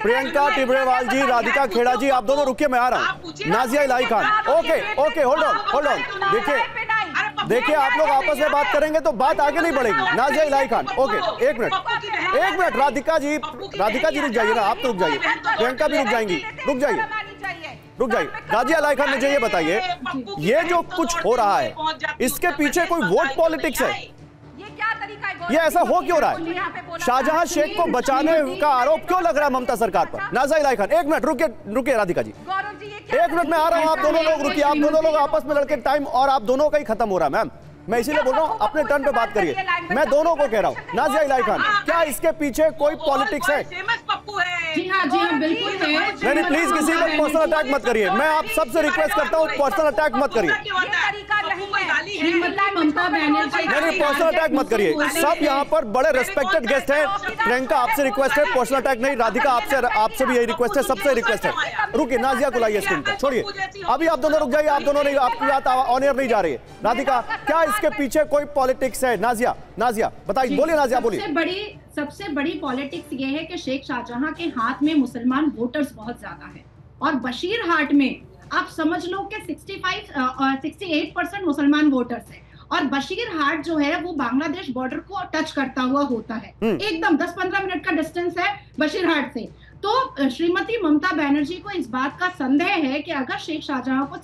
प्रियंका टिब्रेवाल जी, राधिका खेड़ा जी, आप दोनों रुकिए, मैं आ रहा हूँ। नाजिया इलाही खान, ओके होल्ड ऑन। देखिए आप लोग आपस में बात करेंगे तो बात आगे नहीं बढ़ेगी। नाजिया इलाही खान, ओके एक मिनट राधिका जी रुक जाइए ना, आप तो रुक जाइए, प्रियंका भी रुक जाएंगी, रुक जाइए। नाजिया इलाही खान, मुझे ये बताइए, ये जो कुछ हो रहा है इसके पीछे कोई वोट पॉलिटिक्स है? ये ऐसा हो क्यों रहा है? शाहजहां शेख को बचाने का आरोप क्यों लग रहा है ममता सरकार पर? नाजिया इलाही खान एक मिनट रुकिए राधिका जी, एक मिनट में आ रहा हूं। आप दोनों लोग रुकिए, आप दोनों लोग आपस में लड़के टाइम और आप दोनों का ही खत्म हो रहा है मैम, मैं इसीलिए बोल रहा हूँ अपने टर्न पे बात करिए, मैं दोनों को कह रहा हूँ। नाजिया इलाही खान, क्या इसके पीछे कोई पॉलिटिक्स है? जी हाँ बिल्कुल है। नहीं प्लीज किसी पर पर्सनल अटैक मत करिए, मैं आप सबसे रिक्वेस्ट करता हूँ पर्सनल अटैक मत करिए, नहीं पर्सनल अटैक मत करिए। सब यहाँ पर बड़े रेस्पेक्टेड गेस्ट हैं। प्रियंका आपसे रिक्वेस्ट है, पर्सनल अटैक नहीं। राधिका आपसे भी यही रिक्वेस्ट है, सबसे रिक्वेस्ट है। रुकिए, नाजिया को लाइए स्क्रीन पर, छोड़िए अभी, आप दोनों रुक जाइए, आप दोनों नहीं, आपकी बात ऑन एयर नहीं जा रही है। राधिका, क्या इसके पीछे कोई पॉलिटिक्स है? नाजिया बताइए, बोलिए नाजिया, बोलिए। सबसे बड़ी पॉलिटिक्स ये है कि शेख शाहजहां के हाथ में मुसलमान वोटर्स बहुत ज्यादा है, और बशीरहाट में आप समझ लो कि 68% मुसलमान वोटर्स है, और बशीरहाट जो है वो बांग्लादेश बॉर्डर को टच करता हुआ होता है, एकदम 10-15 मिनट का डिस्टेंस है बशीरहाट से। तो श्रीमती ममता बनर्जी को इस बात का संदेह है कि अगर शेख शाहजहां को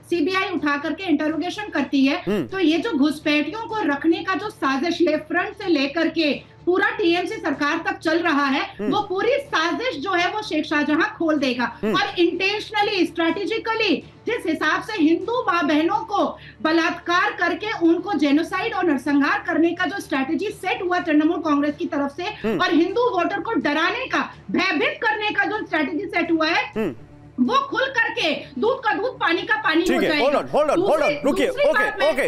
सीबीआई उठा करके इंटरोगेशन करती है तो ये जो घुसपैठियों को रखने का जो साजिश लेफ्ट फ्रंट से लेकर के पूरा टीएमसी सरकार तक चल रहा है, वो पूरी साजिश जो है वो शेख शाहजहां खोल देगा। और इंटेंशनली, स्ट्रेटेजिकली जिस हिसाब से हिंदू माँ बहनों को बलात्कार करके उनको जेनोसाइड और नरसंहार करने का जो स्ट्रेटेजी सेट हुआ तृणमूल कांग्रेस की तरफ से, और हिंदू वोटर को डराने का, भयभीत करने का जो स्ट्रेटेजी सेट हुआ है, वो खुल करके दूध का दूध, पानी का पानी हो जाएगा। होल्ड ऑन,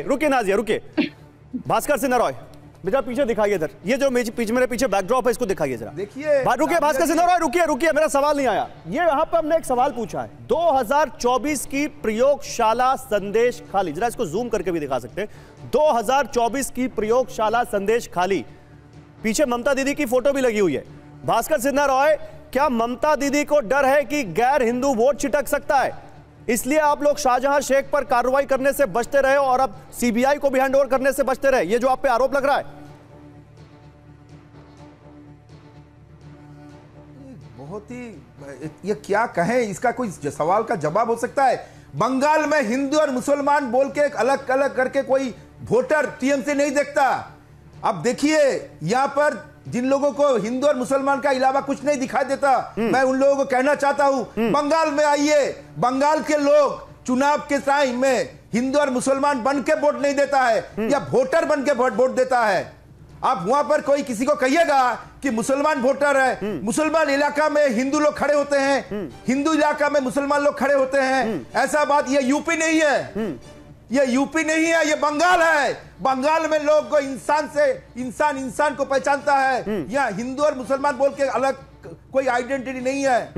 रुकिए नाजिया, रुकिए। भास्कर सिन्हा रॉय, बेटा पीछे दिखाइए इधर, ये जो मेरे पीछे बैकड्रॉप है इसको दिखाइए जरा। देखिए, रुकिए भास्कर सिन्हा रॉय, रुकिए, मेरा सवाल नहीं आया। ये यहाँ पर हमने एक सवाल पूछा है, 2024 की प्रयोगशाला संदेश खाली, जरा इसको जूम करके भी दिखा सकते हैं। 2024 की प्रयोगशाला संदेश खाली, पीछे ममता दीदी की फोटो भी लगी हुई है। भास्कर सिन्हा रॉय, क्या ममता दीदी को डर है कि गैर हिंदू वोट छिटक सकता है, इसलिए आप लोग शाहजहां शेख पर कार्रवाई करने से बचते रहे और अब सीबीआई को भी हैंडओवर करने से बचते रहे, ये जो आप पे आरोप लग रहा है? बहुत ही, ये क्या कहें, इसका कोई सवाल का जवाब हो सकता है? बंगाल में हिंदू और मुसलमान बोल के एक अलग अलग करके कोई वोटर टीएमसी नहीं देखता। अब देखिए, यहां पर जिन लोगों को हिंदू और मुसलमान का अलावा कुछ नहीं दिखाई देता, मैं उन लोगों को कहना चाहता हूं, बंगाल में आइए, बंगाल के लोग चुनाव के टाइम में हिंदू और मुसलमान बन के वोट नहीं देता है, या वोटर बन के वोट देता है। आप वहां पर कोई किसी को कहिएगा कि मुसलमान वोटर है, मुसलमान इलाका में हिंदू लोग खड़े होते हैं, हिंदू इलाका में मुसलमान लोग खड़े होते हैं, ऐसा बात, ये यूपी नहीं है, ये यूपी नहीं है, ये बंगाल है। बंगाल में लोग को इंसान से इंसान को पहचानता है, यहाँ हिंदू और मुसलमान बोल के अलग कोई आइडेंटिटी नहीं है।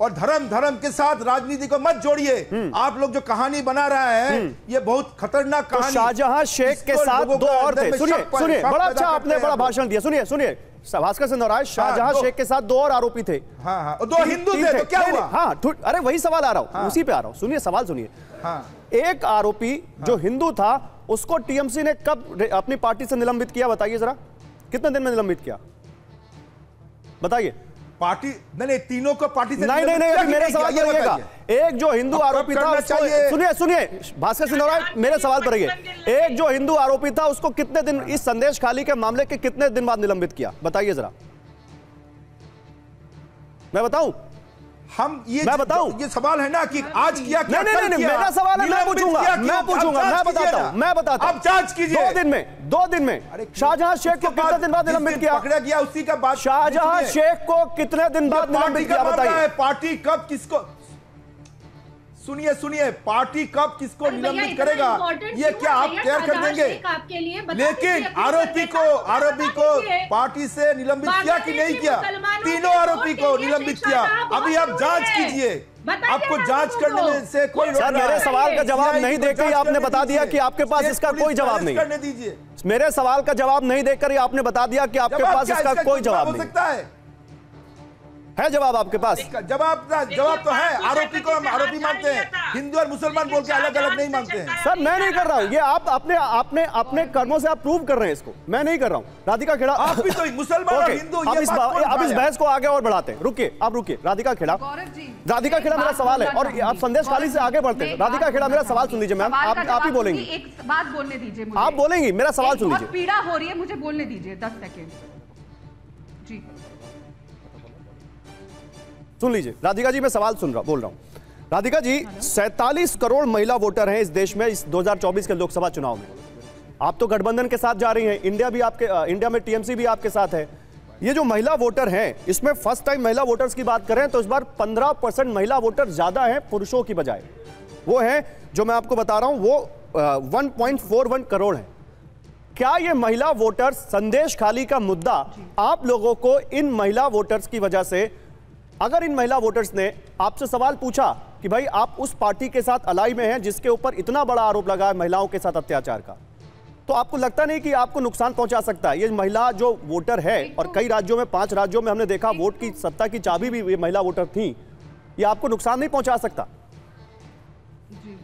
और धर्म के साथ राजनीति को मत जोड़िए। आप लोग जो कहानी बना रहे हैं, ये बहुत खतरनाक कहानी। तो शाहजहां शेख के साथ दो और थे, सुनिए, बड़ा अच्छा आपने बड़ा भाषण दिया, सुनिए भास्कर सिन्हा रॉय, शाहजहां शेख के साथ दो और आरोपी थे। हाँ, दो हिंदू थे, तो क्या हुआ? हाँ, अरे वही सवाल आ रहा हूं, उसी पे आ रहा हूं, सुनिए सवाल सुनिए। एक आरोपी जो हिंदू था, उसको टीएमसी ने कब अपनी पार्टी से निलंबित किया, बताइए जरा, कितने दिन में निलंबित किया, बताइए। पार्टी नहीं, तीनों को पार्टी से नहीं, मेरे सवाल पर रहिएगा। एक जो हिंदू आरोपी था, सुनिए भास्कर सिन्हा रॉय, मेरे सवाल पर रहिए। एक जो हिंदू आरोपी था, उसको कितने दिन, इस संदेश खाली के मामले के कितने दिन बाद निलंबित किया, बताइए जरा। मैं बताऊं? मैं बताऊं? ये सवाल है ना कि आज किया, नहीं, मेरा सवाल है, मैं पूछूंगा, मैं बताता हूं। अब जांच कीजिए। 2 दिन में शाहजहां शेख को कितने दिन बाद निलंबित किया? पकड़ा गया, उसी का बात। शाहजहां शेख को कितने दिन बाद निलंबित किया, बताइए। पार्टी कब किसको, सुनिए, पार्टी कब किसको निलंबित करेगा, ये क्या आप तय कर देंगे? लेकिन आरोपी को पार्टी से निलंबित किया कि नहीं किया? तीनों आरोपी को निलंबित किया। अभी आप जांच कीजिए, आपको जांच करने में से कोई सर, मेरे सवाल का जवाब नहीं देकर ही आपने बता दिया कि आपके पास इसका कोई जवाब नहीं करने दीजिए। मेरे सवाल का जवाब नहीं देकर ही आपने बता दिया कि आपके पास इसका कोई जवाब नहीं है। जवाब आपके पास? जवाब तो है। आरोपी को हम आरोपी मानते हैं, हिंदू और मुसलमान बोल के अलग अलग नहीं मानते हैं। सर मैं नहीं कर रहा हूँ, ये आप अपने कर्मों से आप प्रूव कर रहे हैं इसको, मैं नहीं कर रहा हूँ। राधिका खेड़ा, आप भी तो मुसलमान और हिंदू, अब इस बहस को आगे और बढ़ाते हैं। रुकिए, आप रुकिए। राधिका खेड़ा, मेरा सवाल है, और आप संदेश खाली से आगे बढ़ते हैं। राधिका खेड़ा, मेरा सवाल सुन लीजिए मैम, आप ही बोलेंगी। एक बात बोलने दीजिए, आप बोलेंगी, मेरा सवाल सुन लीजिए। पीड़ा हो रही है, मुझे बोलने दीजिए 10 सेकेंड। जी सुन लीजिए राधिका जी, मैं सवाल बोल रहा हूं। राधिका जी, 47 करोड़ महिला वोटर हैं इस देश में इस 2024 के लोकसभा चुनाव में। आप तो गठबंधन के साथ जा रही हैं, इंडिया में टीएमसी भी आपके साथ है। ये जो महिला वोटर हैं, इसमें फर्स्ट टाइम महिला वोटर्स की बात करें तो इस बार 15% महिला वोटर ज्यादा हैं पुरुषों की बजाय। वो है जो मैं आपको बता रहा हूं, वो 1.41 करोड़ है। क्या ये महिला वोटर्स, संदेश खाली का मुद्दा आप लोगों को इन महिला वोटर्स की वजह से अगर इन महिला वोटर्स ने आपसे सवाल पूछा कि भाई आप उस पार्टी के साथ अलाई में हैं जिसके ऊपर इतना बड़ा आरोप लगा है महिलाओं के साथ अत्याचार का, तो आपको लगता नहीं कि आपको नुकसान पहुंचा सकता है ये महिला जो वोटर है? और कई राज्यों में, 5 राज्यों में हमने देखा वोट की सत्ता की चाबी भी ये महिला वोटर थी। ये आपको नुकसान नहीं पहुंचा सकता? जी,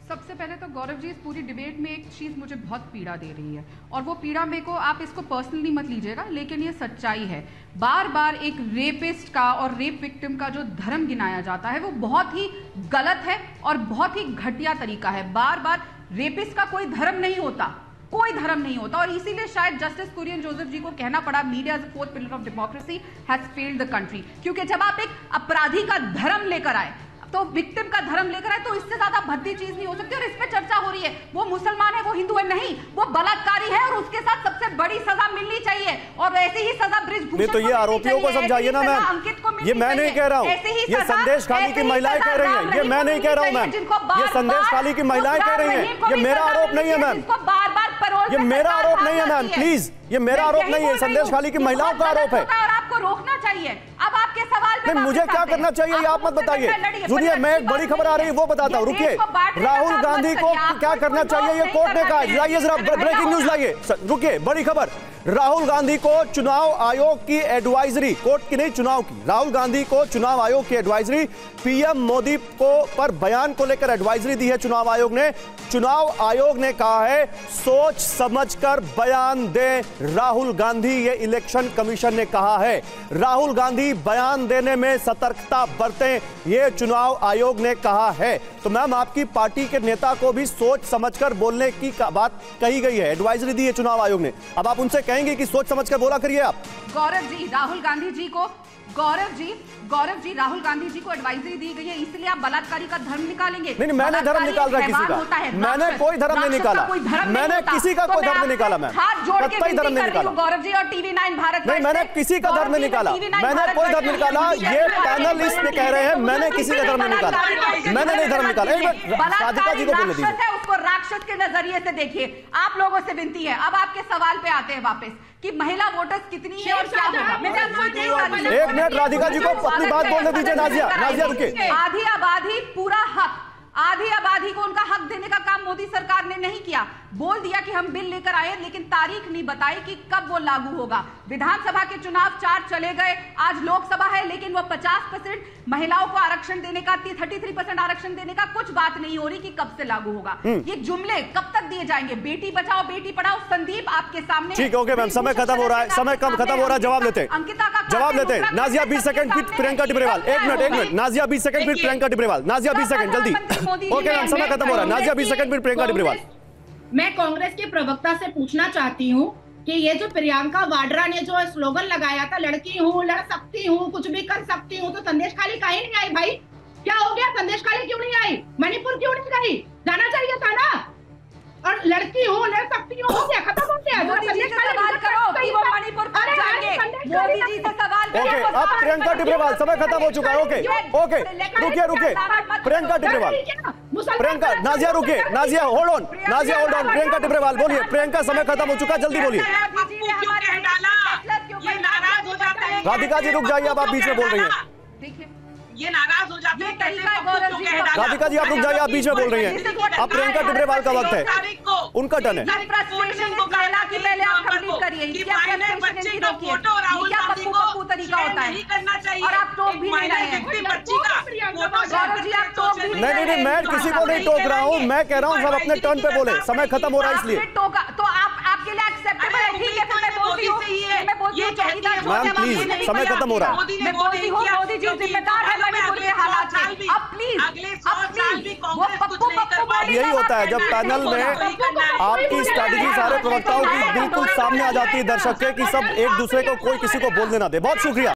सबसे पहले तो गौरव जी, इस पूरी डिबेट में एक चीज मुझे बहुत पीड़ा दे रही है, और वो पीड़ा मेरे को, आप इसको पर्सनली मत लीजिएगा, लेकिन ये सच्चाई है। बार बार एक रेपिस्ट का और रेप विक्टिम का जो धर्म गिनाया जाता है वो बहुत ही गलत है और बहुत ही घटिया तरीका है। बार बार रेपिस्ट का कोई धर्म नहीं होता, कोई धर्म नहीं होता, और इसीलिए शायद जस्टिस कुरियन जोसेफ जी को कहना पड़ा media as a fourth pillar of democracy has failed the country, क्योंकि जब आप एक अपराधी का धर्म लेकर आए, तो विक्टिम का धर्म लेकर आए, तो इससे ज्यादा भद्दी चीज नहीं हो सकती। और इस पे चर्चा हो रही है वो मुसलमान है, वो हिंदू है, नहीं, वो बलात्कारी है और उसके साथ सबसे बड़ी सजा मिलनी चाहिए, और ऐसी ही सजा ब्रिजभूषण तो ये आरोपियों को समझाइए ना मैम, ये मैं नहीं कह रहा हूँ, ये संदेश खाली की महिलाएं कह रही हैं, ये मैं नहीं कह रहा हूँ मैम, ये संदेश खाली की महिलाएं कह रही हैं, ये मेरा आरोप नहीं है मैम, ये मेरा आरोप नहीं है मैम, प्लीज, ये मेरा आरोप नहीं है, संदेश खाली की महिलाओं का आरोप है। और आपको रोकना चाहिए। अब आपके सवाल पे मुझे क्या करना चाहिए ये आप मत बताइए। सुनिए, मैं एक बड़ी खबर आ रही है वो बताता हूँ, रुकिए। राहुल गांधी को क्या करना चाहिए ये कोर्ट ने कहा, लाइए जरा ब्रेकिंग न्यूज लाइए, रुकिए, बड़ी खबर। राहुल गांधी को चुनाव आयोग की एडवाइजरी, कोर्ट की नहीं, चुनाव की, राहुल गांधी को चुनाव आयोग की एडवाइजरी, पीएम मोदी को पर बयान को लेकर एडवाइजरी दी है चुनाव आयोग ने। चुनाव आयोग ने कहा है सोच समझकर बयान दे राहुल गांधी, ये इलेक्शन कमीशन ने कहा है। राहुल गांधी बयान देने में सतर्कता बरतें, ये चुनाव आयोग ने कहा है। तो मैम, आपकी पार्टी के नेता को भी सोच समझकर बोलने की बात कही गई है, एडवाइजरी दी है चुनाव आयोग ने। अब आप उनसे कहेंगे कि सोच समझकर बोला करिए आप। गौरव जी, राहुल गांधी जी को राहुल गांधी जी को एडवाइजरी दी गई है, इसलिए आप बलात्कारी का धर्म निकालेंगे? नहीं, मैंने धर्म निकाल रहा किसी का, मैंने कोई धर्म नहीं निकाला, मैंने किसी का कोई धर्म नहीं निकाला, मैं हाथ जोड़ के धर्म नहीं निकाला गौरव जी, और टीवी9 भारत नहीं, मैंने किसी का धर्म नहीं निकाला, मैंने कोई धर्म निकाला, ये पैनलिस्ट ने कह रहे हैं मैंने किसी का धर्म नहीं निकाला, मैंने नहीं धर्म निकाला। राधिका जी को बोलने दीजिए, उसको राक्षस के नजरिए से देखिए। आप लोगों से विनती है, अब आपके सवाल पे आते हैं वापस कि महिला वोटर्स कितनी है और क्या होगा। एक मिनट, राधिका जी को अपनी बात बोलने दीजिए। नाजिया रुकिए। आधी आबादी, पूरा हक, आधी आबादी को उनका हक देने का काम मोदी सरकार ने नहीं किया। बोल दिया कि हम बिल लेकर आए, लेकिन तारीख नहीं बताई कि कब वो लागू होगा। विधानसभा के चुनाव 4 चले गए, आज लोकसभा है, लेकिन वो 50% महिलाओं को आरक्षण देने का, 33% आरक्षण देने का कुछ बात नहीं हो रही कि कब से लागू होगा। ये जुमले कब तक दिए जाएंगे? बेटी बचाओ बेटी पढ़ाओ, संदीप आपके सामने। ठीक है, ओके मैम, समय खत्म हो रहा है, समय कम खत्म हो रहा है, जवाब लेते हैं, जवाब लेते हैं। नाजिया 20 सेकंड, फिर प्रियंका टिब्रेवाल। एक मिनट, नाजिया 20 सेकंड, फिर प्रियंका टिब्रेवाल। नाजिया 20 सेकंड, जल्दी। ओके मैम, समय खत्म हो रहा है। नाजिया 20 सेकंड, फिर प्रियंका टिब्रेवाल। मैं कांग्रेस के प्रवक्ता से पूछना चाहती हूँ कि ये जो प्रियंका वाड्रा ने जो स्लोगन लगाया था, लड़की हूँ, लड़ सकती हूँ, कुछ भी कर सकती हूँ, तो संदेश खाली काहे नहीं आई भाई? क्या हो गया? संदेश खाली क्यों नहीं आई? मणिपुर क्यों नहीं गई? जाना चाहिए था ना। और लड़की हूँ, लड़ सकती हूँ, हो गया, खत्म हो गया। मोदी जी से सवाल करो कि वो मणिपुर कब जाएंगे। मोदी जी से सवाल करो। ओके, अब प्रियंका टिब्रेवाल, समय खत्म हो चुका है। ओके, रुकिए, प्रियंका टिब्रेवाल, प्रियंका, नाजिया रुकिए, नाजिया होल्ड ऑन, प्रियंका टिब्रेवाल बोलिए। प्रियंका, समय खत्म हो चुका है, जल्दी बोलिए। राधिका जी रुक जाइए, अब आप बीच में बोल रही हैं। ये नाराज हो जाते हैं, राधिका जी आप रुक जाइए, आप बीच में बोल रही हैं। अब प्रियंका टिब्रेवाल का वक्त है, उनका टर्न है। नहीं, मैं किसी को नहीं टोक रहा हूँ, मैं कह रहा हूँ सब अपने टर्न पे बोले, समय खत्म हो रहा है इसलिए। तो आपके लिए एक्सेप्टेबल है, ठीक है, तो मैं बोलती हूँ, मैम प्लीज, समय खत्म हो रहा है। मैं बोलती हूँ, मोदी जी जिम्मेदार है मणिपुर के हालात से। अब प्लीज, अब यही होता है जब पैनल में आपकी स्ट्रैटेजी सारे प्रवक्ताओं की बिल्कुल सामने आ जाती है दर्शक के, कि सब एक दूसरे को, कोई किसी को बोलने ना दे। बहुत शुक्रिया।